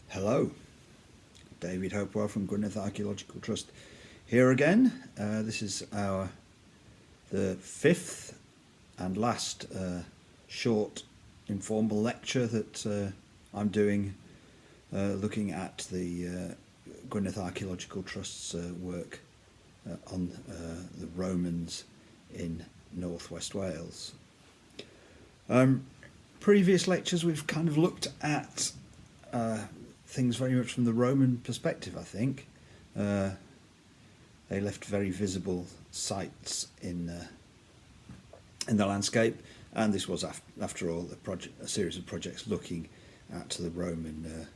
Hello, Dave Hopewell from Gwynedd Archaeological Trust here again. This is the fifth and last short informal lecture that I'm doing looking at the Gwynedd Archaeological Trust's work on the Romans in northwest Wales. Previous lectures we've kind of looked at things very much from the Roman perspective, I think. They left very visible sites in the landscape, and this was, after all, a series of projects looking at the Roman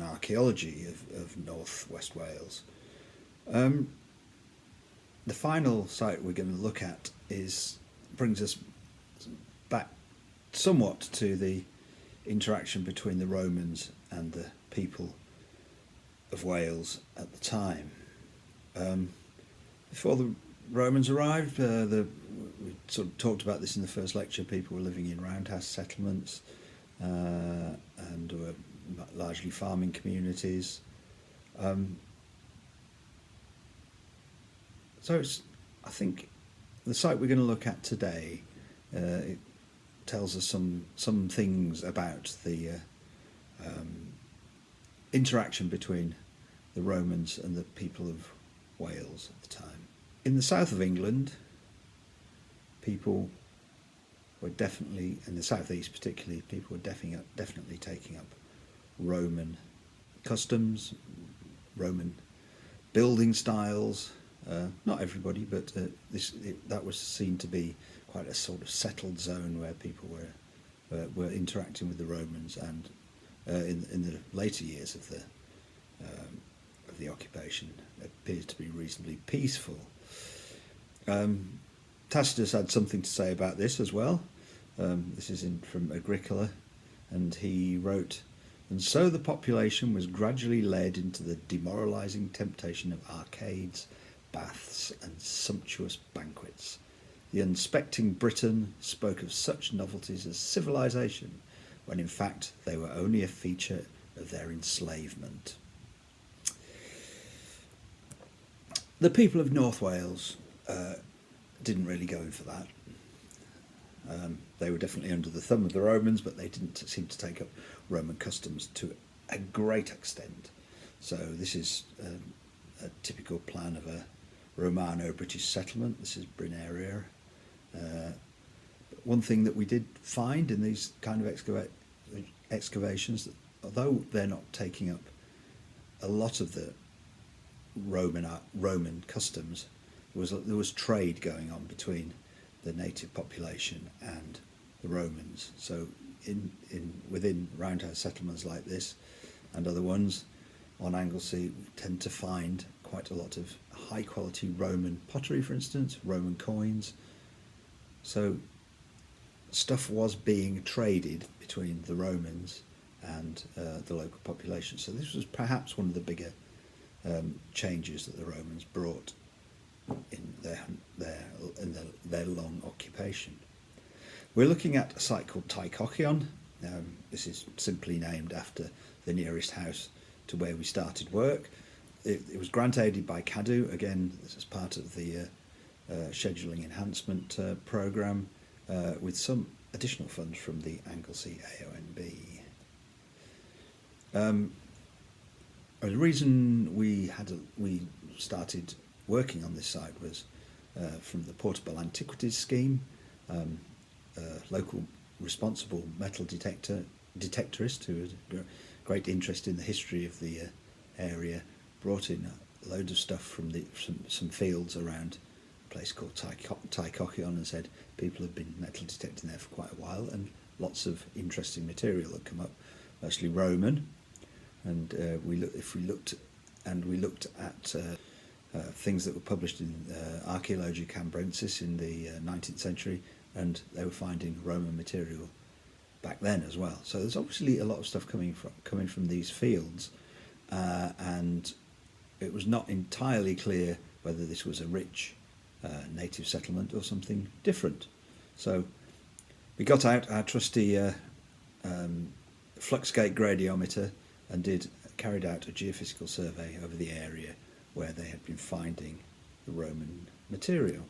archaeology of northwest Wales. The final site we're going to look at brings us back somewhat to the interaction between the Romans and the people of Wales at the time. Before the Romans arrived, we sort of talked about this in the first lecture. People were living in roundhouse settlements and were largely farming communities. So I think the site we're going to look at today it tells us some things about the interaction between the Romans and the people of Wales at the time. In the south of England, people were definitely, in the southeast particularly, people were definitely taking up Roman customs, Roman building styles. Not everybody, but that was seen to be quite a sort of settled zone where people were interacting with the Romans, and in the later years of the occupation, it appears to be reasonably peaceful. Tacitus had something to say about this as well. This is from Agricola, and he wrote, "And so the population was gradually led into the demoralising temptation of arcades, baths, and sumptuous banquets. The unsuspecting Briton spoke of such novelties as civilization, when in fact they were only a feature of their enslavement." The people of North Wales didn't really go in for that. They were definitely under the thumb of the Romans, but they didn't seem to take up Roman customs to a great extent. So this is a typical plan of a Romano-British settlement. This is Bryn area. One thing that we did find in these kind of excavations, that although they're not taking up a lot of the Roman customs, there was trade going on between the native population and the Romans. So within roundhouse settlements like this and other ones on Anglesey, we tend to find quite a lot of high quality Roman pottery, for instance, Roman coins. So stuff was being traded between the Romans and the local population. So this was perhaps one of the bigger changes that the Romans brought in their long occupation. We're looking at a site called Tai Cochion. This is simply named after the nearest house to where we started work. It was grant aided by Cadw. Again, this is part of the scheduling enhancement programme with some additional funds from the Anglesey AONB. The reason we started working on this site was from the Portable Antiquities Scheme. Local responsible metal detectorist who had great interest in the history of the area brought in a load of stuff from some fields around a place called Tai Cochion, and said people had been metal detecting there for quite a while, and lots of interesting material had come up, mostly Roman. And we looked at things that were published in Archaeologia Cambrensis in the 19th century, and they were finding Roman material back then as well. So there's obviously a lot of stuff coming from these fields, and it was not entirely clear whether this was a rich native settlement or something different. So we got out our trusty flux gate gradiometer and carried out a geophysical survey over the area where they had been finding the Roman material.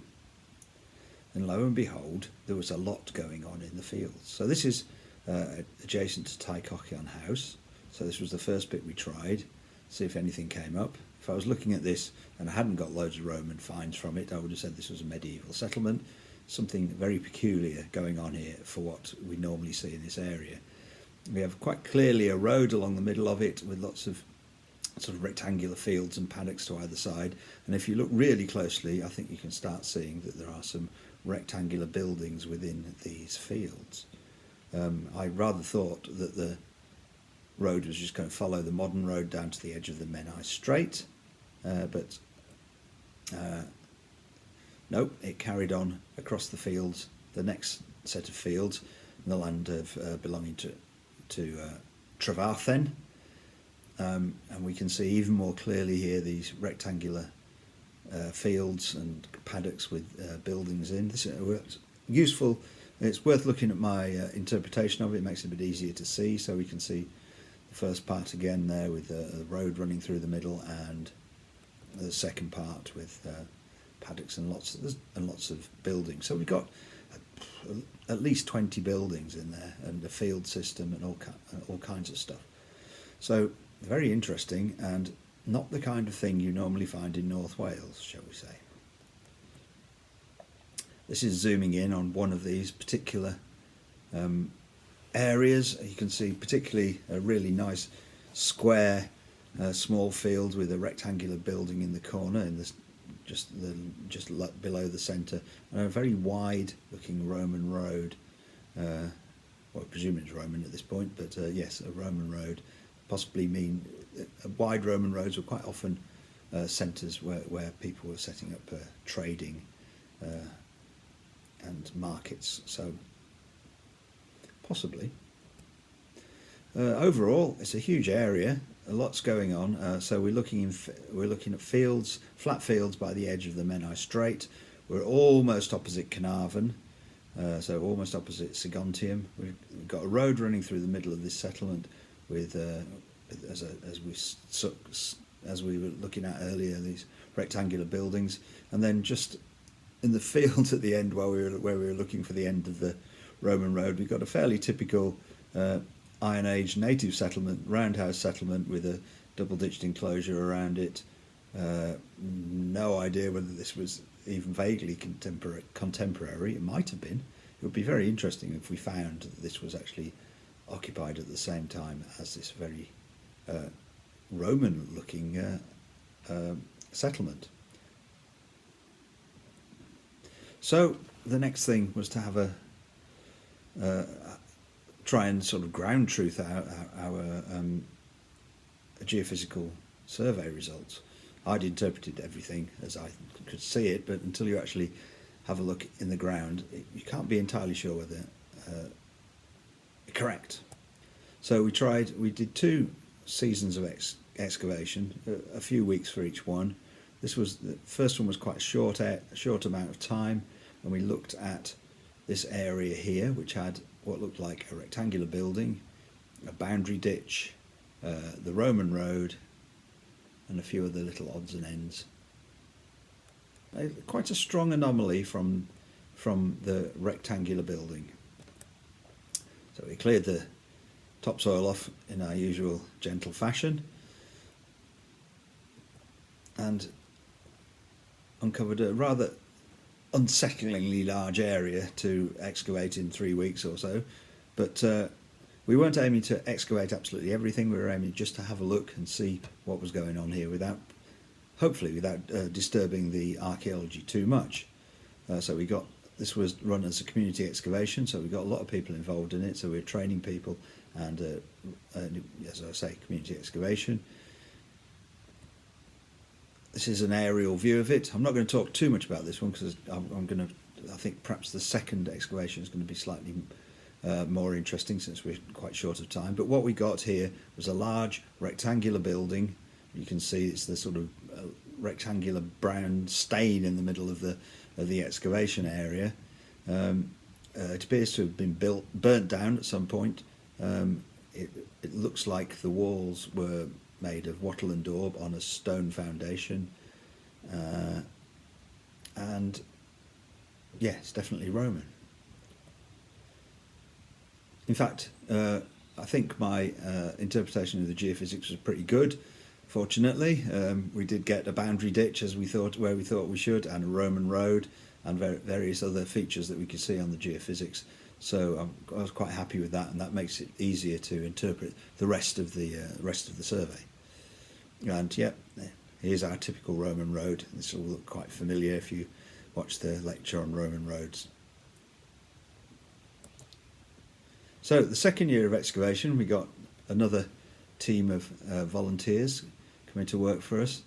And lo and behold, there was a lot going on in the fields. So this is adjacent to Tai Cochion house. So this was the first bit we tried, see if anything came up. If I was looking at this and I hadn't got loads of Roman finds from it, I would have said this was a medieval settlement. Something very peculiar going on here for what we normally see in this area. We have quite clearly a road along the middle of it with lots of sort of rectangular fields and paddocks to either side. And if you look really closely, I think you can start seeing that there are some rectangular buildings within these fields. I rather thought that the road was just going to follow the modern road down to the edge of the Menai Strait, but no, it carried on across the fields, the next set of fields, in the land of belonging to Trefarthen, and we can see even more clearly here these rectangular fields and paddocks with buildings in. This is useful. It's worth looking at my interpretation of it. It makes it a bit easier to see, so we can see the first part again there with the road running through the middle, and the second part with paddocks and lots of buildings. So we've got at least 20 buildings in there, and a field system and all kinds of stuff. So very interesting, and not the kind of thing you normally find in North Wales, shall we say. This is zooming in on one of these particular areas. You can see particularly a really nice square small field with a rectangular building in the corner, in this just below the centre, and a very wide looking Roman road. Well, I presume it's Roman at this point, but yes, a Roman road. Possibly mean wide Roman roads were quite often centres where people were setting up trading and markets, so possibly. Overall, it's a huge area. A lot's going on. So we're looking at fields, flat fields by the edge of the Menai Strait. We're almost opposite Carnarvon, so almost opposite Saguntium. We've got a road running through the middle of this settlement with, as we were looking at earlier, these rectangular buildings, and then just in the fields at the end, where we were looking for the end of the Roman road, we've got a fairly typical Iron Age native settlement, roundhouse settlement with a double-ditched enclosure around it. No idea whether this was even vaguely contemporary. It might have been. It would be very interesting if we found that this was actually occupied at the same time as this very Roman-looking settlement. So the next thing was to have a try and sort of ground truth our geophysical survey results. I'd interpreted everything as I could see it, but until you actually have a look in the ground, you can't be entirely sure whether correct. So we did 2 seasons of excavation, a few weeks for each one. The first one was quite a short amount of time, and we looked at this area here, which had what looked like a rectangular building, a boundary ditch, the Roman road, and a few other little odds and ends. Quite a strong anomaly from the rectangular building. So we cleared the topsoil off in our usual gentle fashion and uncovered a rather unsettlingly large area to excavate in 3 weeks or so, but we weren't aiming to excavate absolutely everything. We were aiming just to have a look and see what was going on here hopefully without disturbing the archaeology too much. So this was run as a community excavation, so we got a lot of people involved in it, so we were training people and as I say, community excavation. This is an aerial view of it. I'm not going to talk too much about this one because I think perhaps the second excavation is going to be slightly more interesting since we're quite short of time. But what we got here was a large rectangular building. You can see it's the sort of rectangular brown stain in the middle of the excavation area. It appears to have been burnt down at some point. it looks like the walls were made of wattle and daub on a stone foundation, and yeah, it's definitely Roman. In fact, I think my interpretation of the geophysics was pretty good. Fortunately, we did get a boundary ditch as we thought, where we thought we should, and a Roman road, and various other features that we could see on the geophysics. So I was quite happy with that, and that makes it easier to interpret the rest of the survey. And yeah, here's our typical Roman road. This will look quite familiar if you watch the lecture on Roman roads. So the second year of excavation, we got another team of volunteers coming to work for us,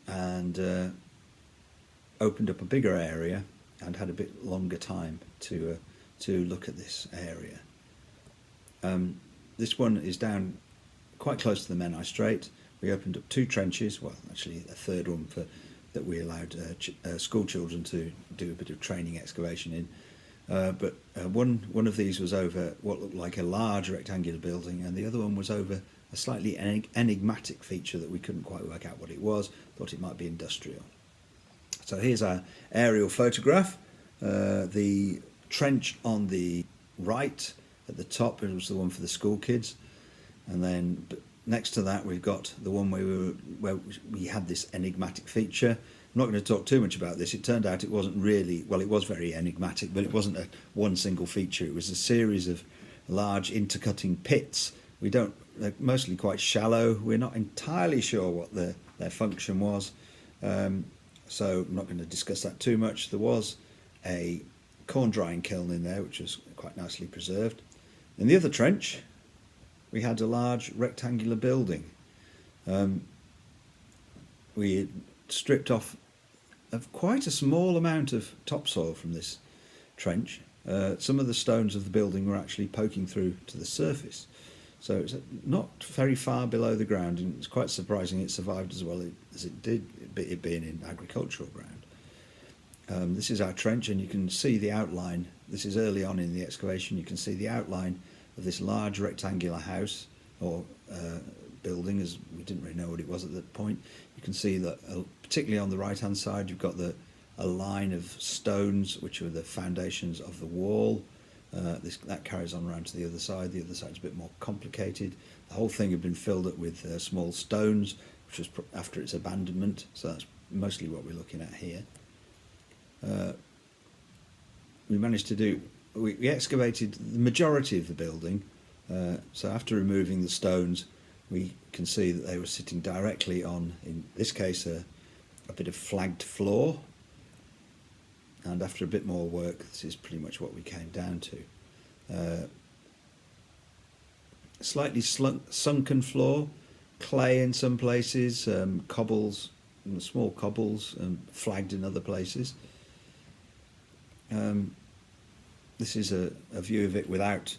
and opened up a bigger area and had a bit longer time to look at this area. This one is down quite close to the Menai Strait. We opened up 2 trenches, well actually a third one that we allowed school children to do a bit of training excavation in. But one of these was over what looked like a large rectangular building, and the other one was over a slightly enigmatic feature that we couldn't quite work out what it was. Thought it might be industrial. So here's our aerial photograph. The trench on the right at the top was the one for the school kids, and then next to that we've got the one where we had this enigmatic feature. I'm not going to talk too much about this. It turned out it wasn't really, well, it was very enigmatic, but it wasn't one single feature. It was a series of large intercutting pits. They're mostly quite shallow. We're not entirely sure what their function was, so I'm not going to discuss that too much. There was a corn drying kiln in there, which was quite nicely preserved. In the other trench, we had a large rectangular building. We stripped off quite a small amount of topsoil from this trench. Some of the stones of the building were actually poking through to the surface, so it's not very far below the ground, and it's quite surprising it survived as well as it did, it being in agricultural ground. This is our trench, and you can see the outline. This is early on in the excavation. You can see the outline of this large rectangular house or building, as we didn't really know what it was at that point. You can see that particularly on the right hand side you've got a line of stones which are the foundations of the wall. That carries on around to the other side. The other side's a bit more complicated. The whole thing had been filled up with small stones, which was after its abandonment, so that's mostly what we're looking at here. We managed to do, we excavated the majority of the building, so after removing the stones we can see that they were sitting directly on, in this case, a bit of flagged floor, and after a bit more work this is pretty much what we came down to. Slightly sunken floor, clay in some places, cobbles, small cobbles, flagged in other places. This is a view of it without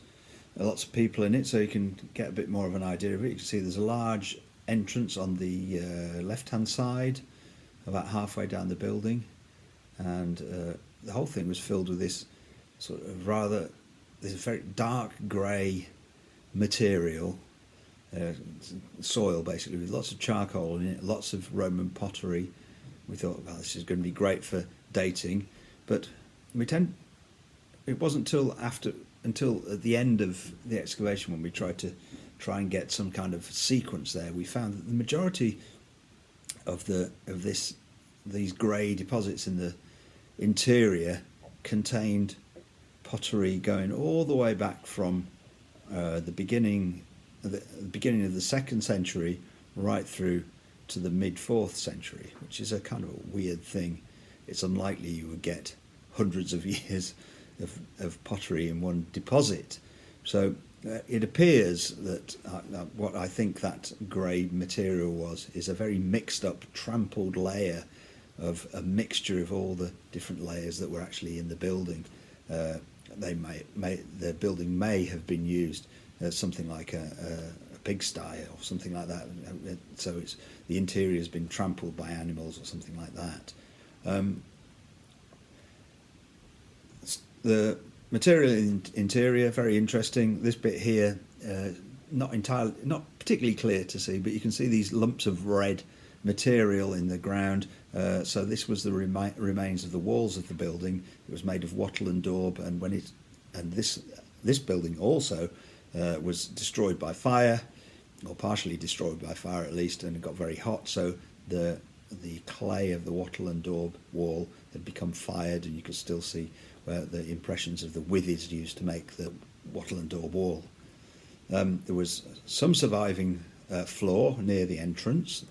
lots of people in it, so you can get a bit more of an idea of it. You can see there's a large entrance on the left hand side about halfway down the building, and the whole thing was filled with this sort of this very dark grey material, soil basically, with lots of charcoal in it, lots of Roman pottery. We thought, well, this is going to be great for dating, but it wasn't until at the end of the excavation, when we tried to get some kind of sequence there, we found that the majority of these grey deposits in the interior contained pottery going all the way back from the beginning of the 2nd century right through to the mid 4th century, which is a kind of a weird thing. It's unlikely you would get hundreds of years of pottery in one deposit. So it appears that what I think that grey material is a very mixed up, trampled layer of a mixture of all the different layers that were actually in the building. The building may have been used as something like a pigsty or something like that. So the interior has been trampled by animals or something like that. Material in interior, very interesting. This bit here, not particularly clear to see, but you can see these lumps of red material in the ground. So this was the remains of the walls of the building. It was made of wattle and daub, and this building also was destroyed by fire, or partially destroyed by fire at least, and it got very hot. So the clay of the wattle and daub wall had become fired, and you could still see where the impressions of the withes used to make the wattle and daub wall. There was some surviving floor near the entrance,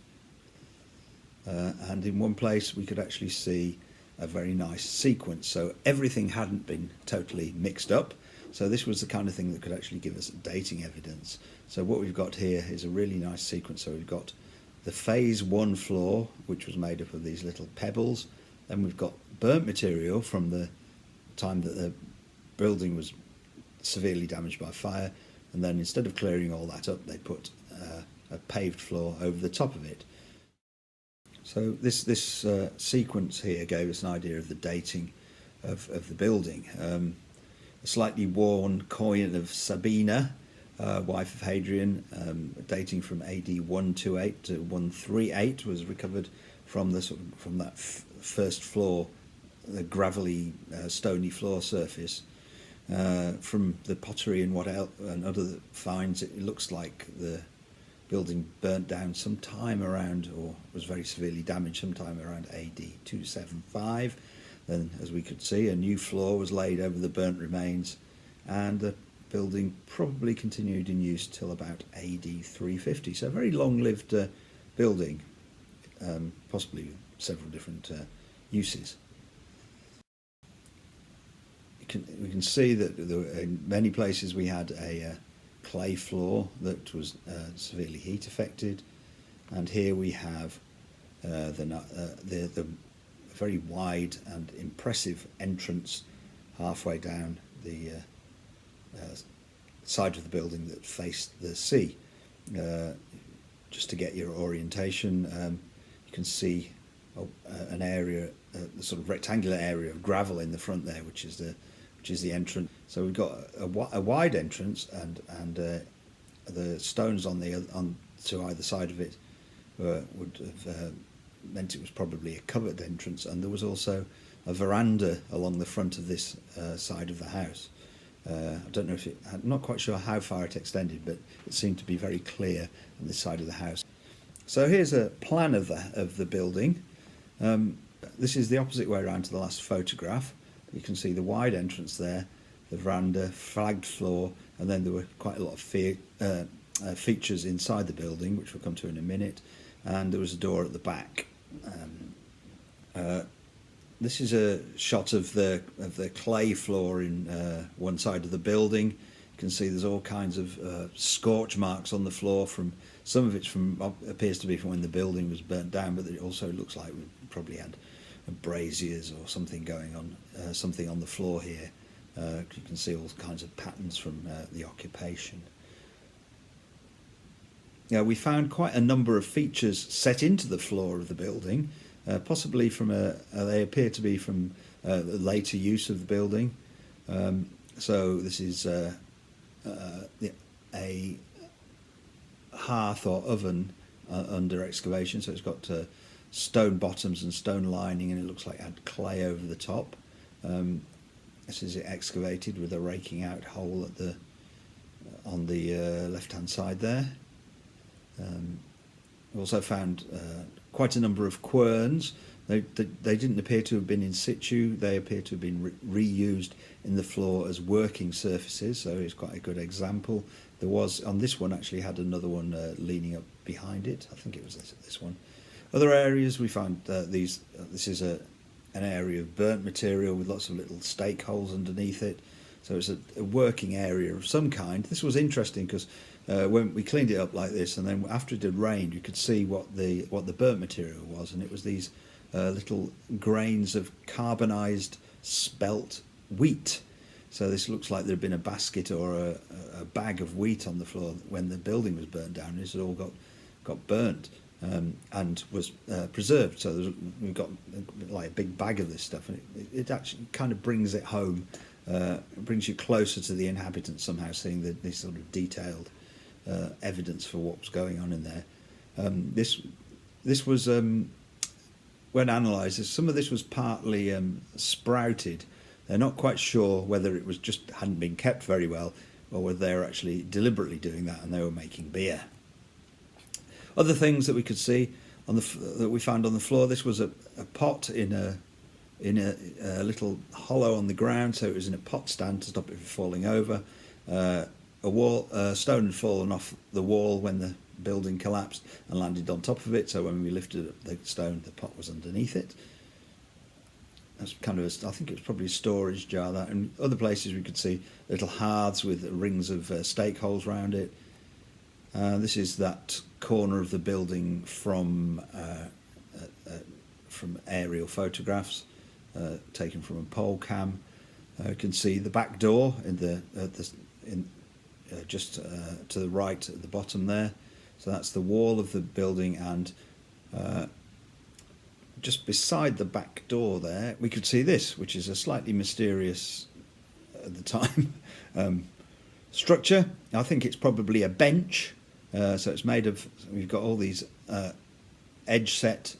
and in one place we could actually see a very nice sequence. So everything hadn't been totally mixed up. So this was the kind of thing that could actually give us dating evidence. So what we've got here is a really nice sequence. So we've got the phase 1 floor, which was made up of these little pebbles. Then we've got burnt material from the time that the building was severely damaged by fire. And then instead of clearing all that up, they put a paved floor over the top of it. So this sequence here gave us an idea of the dating of the building. A slightly worn coin of Sabina, wife of Hadrian, dating from AD 128 to 138, was recovered from that first floor, the gravelly, stony floor surface. From the pottery and other finds, it looks like the building burnt down sometime around, or was very severely damaged sometime around AD 275. Then, as we could see, a new floor was laid over the burnt remains, and the building probably continued in use till about AD 350. So a very long-lived building, possibly several different uses. We can see that in many places we had a clay floor that was severely heat affected, and here we have the very wide and impressive entrance halfway down the side of the building that faced the sea. Just to get your orientation, you can see an area, the sort of rectangular area of gravel in the front there, which is the entrance. So we've got a wide entrance, and the stones on to either side of it would have meant it was probably a covered entrance, and there was also a veranda along the front of this side of the house. I don't know I'm not quite sure how far it extended, but it seemed to be very clear on this side of the house. So here's a plan of the building. This is the opposite way around to the last photograph. You can see the wide entrance there, the veranda, flagged floor, and then there were quite a lot of features inside the building, which we'll come to in a minute, and there was a door at the back. This is a shot of the clay floor in one side of the building. You can see there's all kinds of scorch marks on the floor. Some of it appears to be from when the building was burnt down, but it also looks like we probably had braziers or something going on, something on the floor here. You can see all kinds of patterns from the occupation. We found quite a number of features set into the floor of the building, possibly they appear to be from the later use of the building. So this is a hearth or oven under excavation, so it's got stone bottoms and stone lining, and it looks like it had clay over the top. This is it excavated with a raking out hole on the left hand side there. We also found quite a number of querns. They didn't appear to have been in situ. They appear to have been reused in the floor as working surfaces, so it's quite a good example. There was, on this one, actually had another one leaning up behind it. I think it was this one. Other areas we found this is an area of burnt material with lots of little stake holes underneath it. So it's a working area of some kind. This was interesting because when we cleaned it up like this, and then after it had rained, you could see what the burnt material was, and it was these little grains of carbonized spelt wheat. So this looks like there had been a basket or a bag of wheat on the floor when the building was burnt down. It had all got burnt and was preserved. So we've got like a big bag of this stuff, and it actually kind of brings it home It brings you closer to the inhabitants somehow, seeing this sort of detailed evidence for what was going on in there. This was, when analysed, some of this was partly sprouted. They're not quite sure whether it was just hadn't been kept very well, or whether they were actually deliberately doing that and they were making beer. Other things that we could see that we found on the floor. This was a pot in a little hollow on the ground, so it was in a pot stand to stop it from falling over. A stone had fallen off the wall when the building collapsed and landed on top of it, so when we lifted up the stone, the pot was underneath it. That's kind of I think it was probably a storage jar. That, and other places we could see little hearths with rings of stake holes around it. This is that corner of the building from aerial photographs taken from a pole cam. You can see the back door just to the right at the bottom there. So that's the wall of the building, and just beside the back door there we could see this, which is a slightly mysterious at the time structure. I think it's probably a bench. So it's made of, we've got all these edge set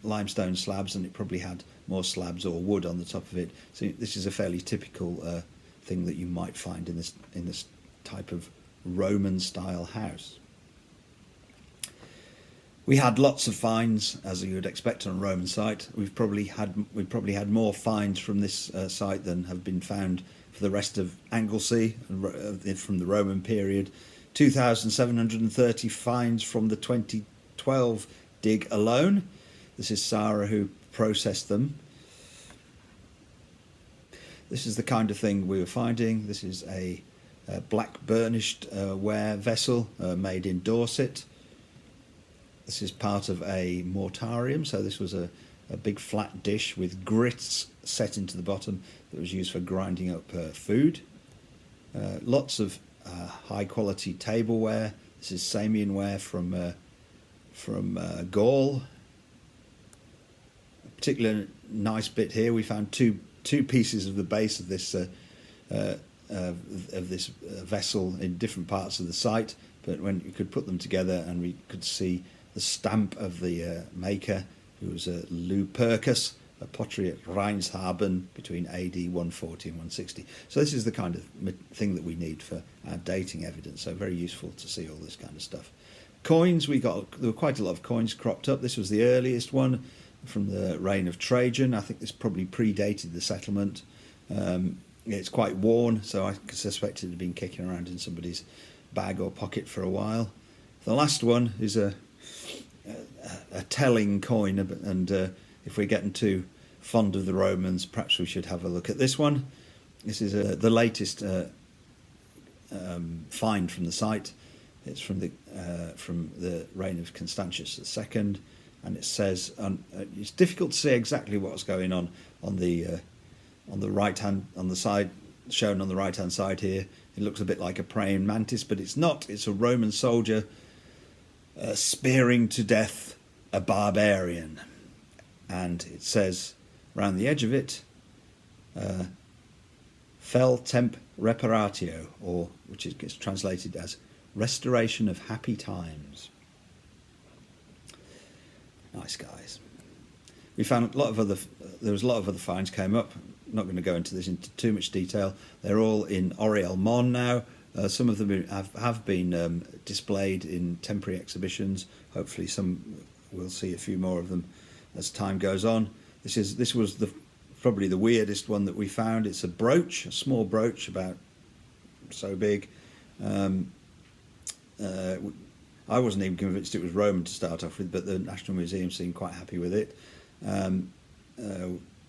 limestone slabs, and it probably had more slabs or wood on the top of it. So this is a fairly typical thing that you might find in this type of Roman style house. We had lots of finds, as you would expect on a Roman site. We've probably had more finds from this site than have been found for the rest of Anglesey from the Roman period. 2,730 finds from the 2012 dig alone. This is Sarah who processed them. This is the kind of thing we were finding. This is a black burnished ware vessel made in Dorset. This is part of a mortarium, so this was a big flat dish with grits set into the bottom that was used for grinding up food. Lots of high quality tableware. This is Samian ware from Gaul. A particular nice bit here, we found two pieces of the base of this vessel in different parts of the site, but when you could put them together and we could see the stamp of the maker, who was Lupercus, a pottery at Rheinshaben between AD 140 and 160. So this is the kind of thing that we need for our dating evidence, so very useful to see all this kind of stuff. Coins, there were quite a lot of coins cropped up. This was the earliest one from the reign of Trajan. I think this probably predated the settlement. It's quite worn, so I suspect it had been kicking around in somebody's bag or pocket for a while. The last one is a telling coin, and if we're getting too fond of the Romans, perhaps we should have a look at this one. This is the latest find from the site. It's from the reign of Constantius II, and it says it's difficult to see exactly what's going on the right hand, on the side shown on the right hand side here. It looks a bit like a praying mantis, but it's not. It's a Roman soldier spearing to death a barbarian, and it says around the edge of it, "Fel temp reparatio," or which gets translated as restoration of happy times. Nice guys. We found there was a lot of other finds came up. I'm not going to go into too much detail. They're all in Ynys Môn now. Some of them have been displayed in temporary exhibitions. Hopefully we'll see a few more of them as time goes on. This was probably the weirdest one that we found. It's a brooch, a small brooch about so big. I wasn't even convinced it was Roman to start off with, but the National Museum seemed quite happy with it.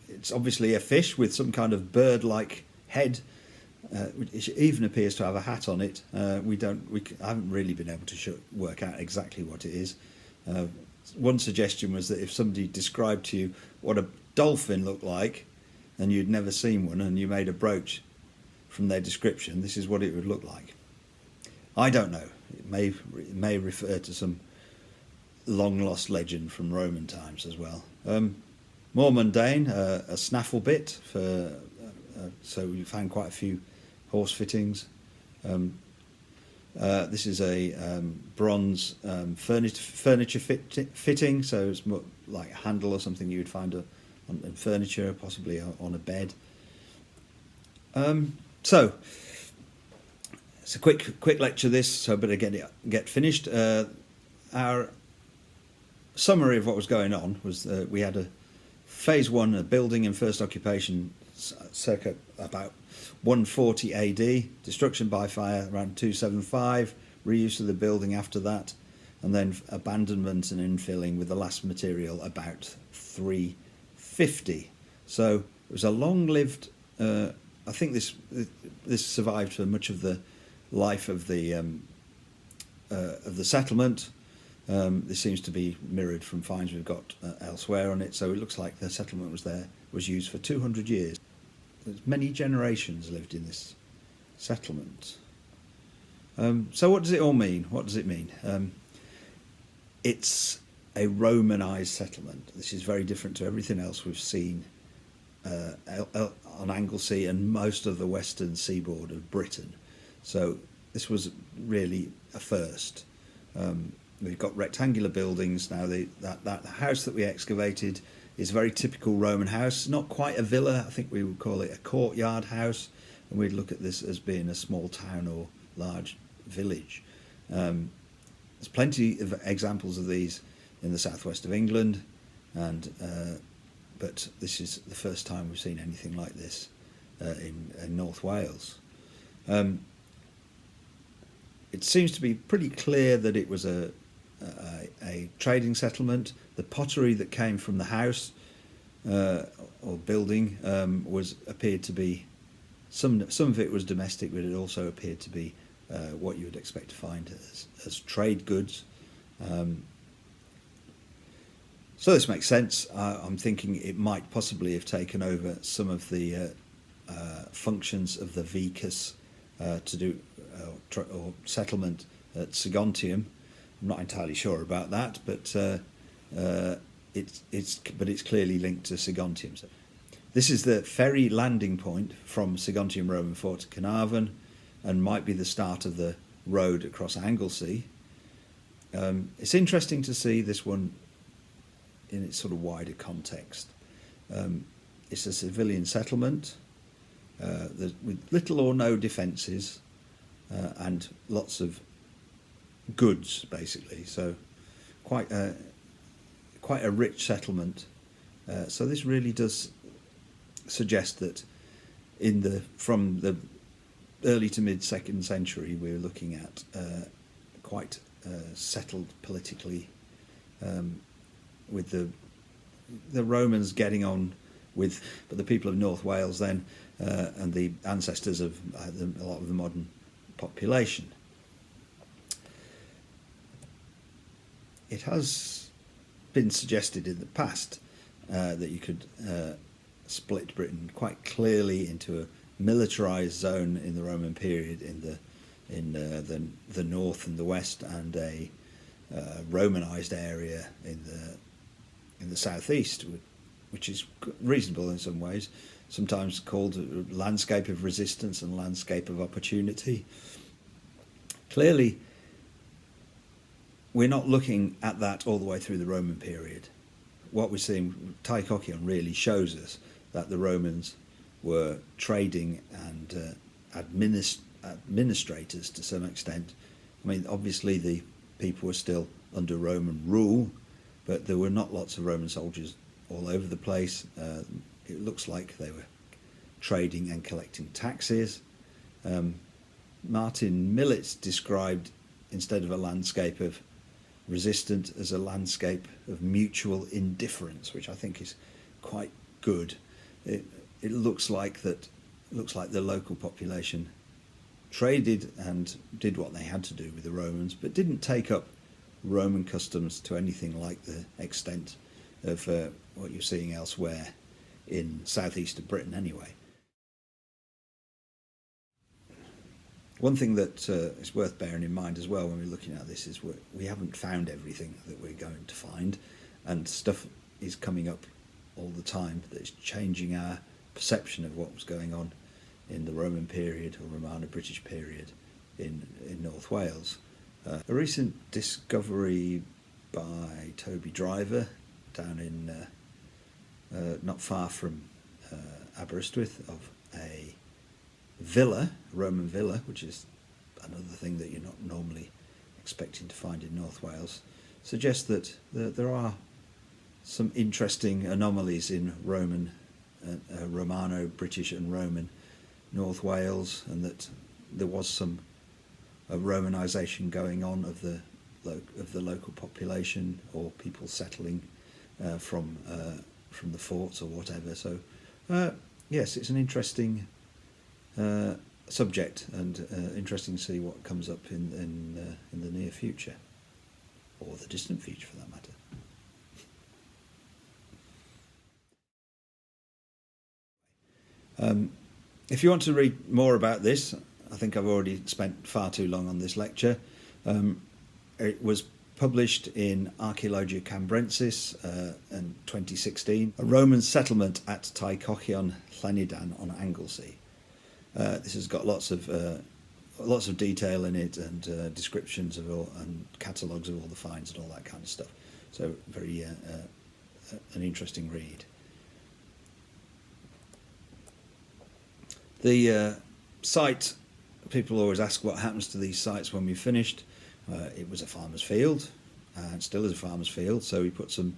It's obviously a fish with some kind of bird-like head, which even appears to have a hat on it. I haven't really been able to work out exactly what it is. One suggestion was that if somebody described to you what a dolphin looked like, and you'd never seen one, and you made a brooch from their description, this is what it would look like. I don't know. It may refer to some long-lost legend from Roman times as well. More mundane, a snaffle bit for so we found quite a few horse fittings. This is a bronze furniture fitting, so it's more like a handle or something you would find on furniture, possibly on a bed. So it's a quick lecture. This, so I better get finished. Our summary of what was going on was we had a phase one, a building and first occupation, circa about 140 AD, destruction by fire around 275, reuse of the building after that, and then abandonment and infilling with the last material about 350. So it was a long-lived. I think this survived for much of the life of the settlement. This seems to be mirrored from finds we've got elsewhere on it. So it looks like the settlement was used for 200 years. Many generations lived in this settlement. So what does it all mean? What does it mean? It's a Romanised settlement. This is very different to everything else we've seen on Anglesey and most of the western seaboard of Britain. So this was really a first. We've got rectangular buildings now. That house that we excavated is a very typical Roman house, not quite a villa. I think we would call it a courtyard house, and we'd look at this as being a small town or large village. There's plenty of examples of these in the southwest of England, but this is the first time we've seen anything like this in North Wales. It seems to be pretty clear that it was a trading settlement. The pottery that came from the house or building appeared to be some of it was domestic, but it also appeared to be what you would expect to find as trade goods. So this makes sense. I'm thinking it might possibly have taken over some of the functions of the vicus to do or settlement at Sagontium. I'm not entirely sure about that, but it's clearly linked to Sagontium. So this is the ferry landing point from Sagontium Roman Fort to Carnarvon, and might be the start of the road across Anglesey. It's interesting to see this one in its sort of wider context. It's a civilian settlement with little or no defences and lots of goods, basically. So quite a rich settlement. So this really does suggest that from the early to mid 2nd century, we're looking at quite settled politically, with the Romans getting on with the people of North Wales then, and the ancestors of a lot of the modern population. It has been suggested in the past that you could split Britain quite clearly into a militarised zone in the Roman period in the north and the west, and a Romanised area in the southeast, which is reasonable in some ways. Sometimes called a landscape of resistance and landscape of opportunity. Clearly, we're not looking at that all the way through the Roman period. What we're seeing, Tai Cochion really shows us that the Romans were trading and administrators to some extent. I mean, obviously the people were still under Roman rule, but there were not lots of Roman soldiers all over the place. It looks like they were trading and collecting taxes. Martin Millet's described, instead of a landscape of resistance, as a landscape of mutual indifference, which I think is quite good. It looks like the local population traded and did what they had to do with the Romans, but didn't take up Roman customs to anything like the extent of what you're seeing elsewhere in southeast of Britain anyway. One thing that is worth bearing in mind as well when we're looking at this is we haven't found everything that we're going to find, and stuff is coming up all the time that is changing our perception of what was going on in the Roman period or Romano-British period in North Wales. A recent discovery by Toby Driver down in not far from Aberystwyth of a villa, a Roman villa, which is another thing that you're not normally expecting to find in North Wales, suggests that there are some interesting anomalies in Romano, British and Roman North Wales, and that there was some Romanisation going on of the local population or people settling from the forts or whatever. So yes, it's an interesting subject, and interesting to see what comes up in the near future, or the distant future for that matter. If you want to read more about this, I think I've already spent far too long on this lecture. It was published in Archaeologia Cambrensis in 2016, a Roman settlement at Tai Cochion, Llanidan on Anglesey. This has got lots of detail in it, and descriptions of all, and catalogues of all the finds and all that kind of stuff. So very an interesting read. The site, people always ask what happens to these sites when we've finished. It was a farmer's field, and still is a farmer's field, so we put some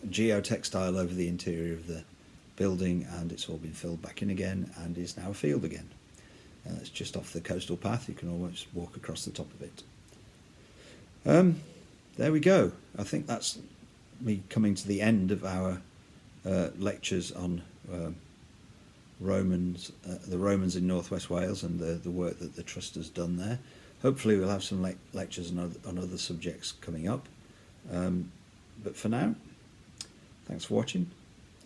geotextile over the interior of the building, and it's all been filled back in again and is now a field again. It's just off the coastal path, you can almost walk across the top of it. There we go. I think that's me coming to the end of our lectures on the Romans in North West Wales and the work that the Trust has done there. Hopefully we'll have some lectures on other subjects coming up. But for now, thanks for watching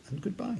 and goodbye.